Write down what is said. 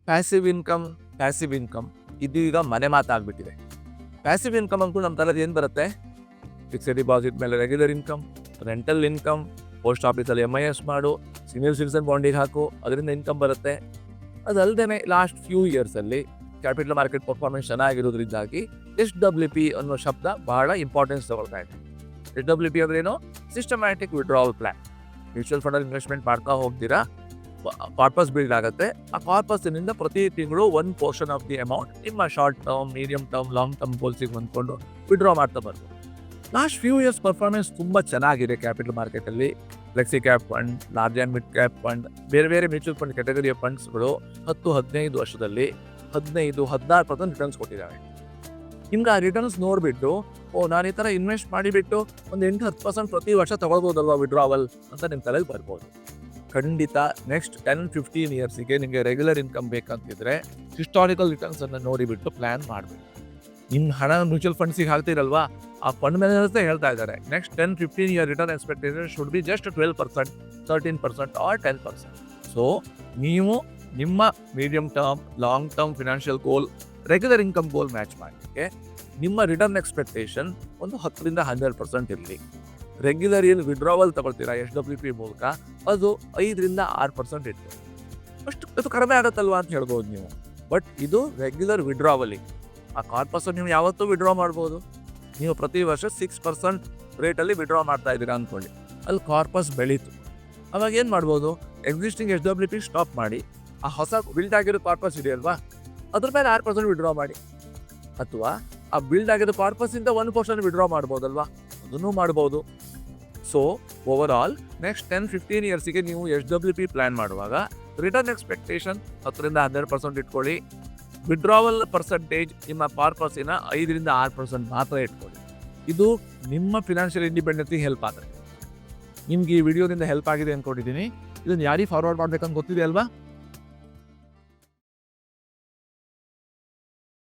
Passive income ಇದು ಈಗ ಮನೆ ಮಾತಾಗ್ಬಿಟ್ಟಿದೆ. ಪ್ಯಾಸಿವ್ ಇನ್ಕಮ್ ಅಂತೂ ನಮ್ಮ ತಲೆದು ಏನು ಬರುತ್ತೆ? ಫಿಕ್ಸೆಡ್ ಡಿಪಾಸಿಟ್ ಮೇಲೆ regular income, rental income, post ಆಫೀಸಲ್ಲಿ MIS ಮಾಡು, ಸೀನಿಯರ್ ಸಿಟಿಸನ್ ಬಾಂಡಿಗೆ ಹಾಕು, ಅದರಿಂದ ಇನ್ಕಮ್ ಬರುತ್ತೆ. ಅದಲ್ಲದೆ ಲಾಸ್ಟ್ ಫ್ಯೂ ಇಯರ್ಸಲ್ಲಿ ಕ್ಯಾಪಿಟಲ್ ಮಾರ್ಕೆಟ್ ಪರ್ಫಾರ್ಮೆನ್ಸ್ ಚೆನ್ನಾಗಿರೋದ್ರಿಂದಾಗಿ SWP ಅನ್ನೋ ಶಬ್ದ ಬಹಳ ಇಂಪಾರ್ಟೆನ್ಸ್ ತಗೊಳ್ತಾ ಇದೆ. SWP ಅಂದ್ರೆ ಏನು? Systematic withdrawal plan. ಮ್ಯೂಚುವಲ್ ಫಂಡಲ್ಲಿ ಇನ್ವೆಸ್ಟ್ಮೆಂಟ್ ಮಾಡ್ತಾ ಹೋಗ್ತೀರಾ, ಕಾರ್ಪಸ್ ಬಿಲ್ಡ್ ಆಗುತ್ತೆ. ಆ ಕಾರ್ಪಸ್ನಿಂದ ಪ್ರತಿ ತಿಂಗಳು ಒಂದು ಪೋರ್ಷನ್ ಆಫ್ ದಿ ಅಮೌಂಟ್ ನಿಮ್ಮ short term, medium term, long term ಗೋಲ್ಸಿಗೆ ಹೊಂದ್ಕೊಂಡು ವಿಡ್ರಾ ಮಾಡ್ತಾ ಬರ್ಬೋದು. ಲಾಸ್ಟ್ ಫ್ಯೂ ಇಯರ್ಸ್ ಪರ್ಫಾರ್ಮೆನ್ಸ್ ತುಂಬ ಚೆನ್ನಾಗಿದೆ ಕ್ಯಾಪಿಟಲ್ ಮಾರ್ಕೆಟಲ್ಲಿ. Flexi cap fund, large and mid cap fund, ಬೇರೆ ಬೇರೆ ಮ್ಯೂಚುವಲ್ ಫಂಡ್ ಕ್ಯಾಟಗರಿಯ ಫಂಡ್ಸ್ಗಳು 10-15 ವರ್ಷದಲ್ಲಿ 15-16% ರಿಟರ್ನ್ಸ್ ಕೊಟ್ಟಿದ್ದಾವೆ. ನಿಮ್ಗೆ ಆ ರಿಟರ್ನ್ಸ್ ನೋಡಿಬಿಟ್ಟು ನಾನು ಈ ಥರ ಇನ್ವೆಸ್ಟ್ ಮಾಡಿಬಿಟ್ಟು ಒಂದು 8-10% ಪ್ರತಿ ವರ್ಷ ತಗೊಳ್ಬೋದಲ್ವಾ ವಿಡ್ರಾವಲ್ ಅಂತ ನಿಮ್ಮ ತಲೆಗೆ ಬರ್ಬೋದು. ಖಂಡಿತ ನೆಕ್ಸ್ಟ್ 10-15 ಇಯರ್ಸಿಗೆ ನಿಮಗೆ ರೆಗ್ಯುಲರ್ ಇನ್ಕಮ್ ಬೇಕಂತಿದ್ರೆ ಹಿಸ್ಟಾರಿಕಲ್ ರಿಟರ್ನ್ಸನ್ನು ನೋಡಿಬಿಟ್ಟು ಪ್ಲ್ಯಾನ್ ಮಾಡಬೇಕು. ನಿಮ್ಮ ಹಣ ಮ್ಯೂಚುವಲ್ ಫಂಡ್ಸಿಗೆ ಹಾಕ್ತಿರಲ್ವಾ, ಆ ಫಂಡ್ ಮ್ಯಾನೇಜರ್ಸೇ ಹೇಳ್ತಾ ಇದ್ದಾರೆ next 10-15 year return expectation should be just 12%, 13% or 10%. So ನೀವು ನಿಮ್ಮ medium term, long term financial goal, regular income goal match ಮಾಡಲಿಕ್ಕೆ ನಿಮ್ಮ ರಿಟರ್ನ್ ಎಕ್ಸ್ಪೆಕ್ಟೇಷನ್ ಒಂದು 10-12% ಇರಲಿ. ರೆಗ್ಯುಲರ್ ಏನು ವಿಡ್ರಾವಲ್ ತಗೊಳ್ತೀರಾ SWP ಮೂಲಕ, ಅದು 5-6% ಇರ್ತದೆ. ಅದು ಕಡಿಮೆ ಆಗುತ್ತಲ್ವಾ ಅಂತ ಹೇಳ್ಬೋದು ನೀವು. ಬಟ್ ಇದು ರೆಗ್ಯುಲರ್ ವಿಡ್ರಾವಲಿಗೆ. ಆ ಕಾರ್ಪಸ್ ನೀವು ಯಾವತ್ತೂ ವಿಡ್ರಾ ಮಾಡ್ಬೋದು. ನೀವು ಪ್ರತಿ ವರ್ಷ 6% ರೇಟಲ್ಲಿ ವಿಡ್ರಾ ಮಾಡ್ತಾ ಇದ್ದೀರಾ ಅಂದ್ಕೊಳ್ಳಿ. ಅಲ್ಲಿ ಕಾರ್ಪಸ್ ಬೆಳೀತು, ಅವಾಗ ಏನು ಮಾಡ್ಬೋದು? ಎಕ್ಸಿಸ್ಟಿಂಗ್ SWP ಸ್ಟಾಪ್ ಮಾಡಿ, ಆ ಹೊಸ ಬಿಲ್ಡ್ ಆಗಿರೋ ಕಾರ್ಪಸ್ ಇದೆಯಲ್ವಾ, ಅದ್ರ ಮೇಲೆ 6% ವಿಡ್ರಾ ಮಾಡಿ. ಅಥವಾ ಆ ಬಿಲ್ಡ್ ಆಗಿರೋ ಕಾರ್ಪಸ್ಸಿಂದ 1% ವಿಡ್ರಾ ಮಾಡ್ಬೋದಲ್ವಾ, ಅದನ್ನು ಮಾಡ್ಬೋದು. ಸೊ ಓವರ್ ಆಲ್ ನೆಕ್ಸ್ಟ್ 10-15 ಇಯರ್ಸಿಗೆ ನೀವು SWP ಪ್ಲ್ಯಾನ್ ಮಾಡುವಾಗ ರಿಟರ್ನ್ ಎಕ್ಸ್ಪೆಕ್ಟೇಷನ್ 10-12% ಇಟ್ಕೊಳ್ಳಿ. ವಿಡ್ರಾವಲ್ ಪರ್ಸೆಂಟೇಜ್ ನಿಮ್ಮ ಕಾರ್ಪಸ್ಸಿನ 5-6% ಮಾತ್ರ ಇಟ್ಕೊಳ್ಳಿ. ಇದು ನಿಮ್ಮ ಫಿನಾನ್ಷಿಯಲ್ ಇಂಡಿಪೆಂಡೆನ್ಸಿಗೆ ಹೆಲ್ಪ್ ಆಗುತ್ತೆ. ನಿಮ್ಗೆ ಈ ವಿಡಿಯೋದಿಂದ ಹೆಲ್ಪ್ ಆಗಿದೆ ಅಂದ್ಕೊಂಡಿದ್ದೀನಿ. ಇದನ್ನು ಯಾರಿಗೆ ಫಾರ್ವರ್ಡ್ ಮಾಡಬೇಕಂತ ಗೊತ್ತಿದೆ ಅಲ್ವಾ?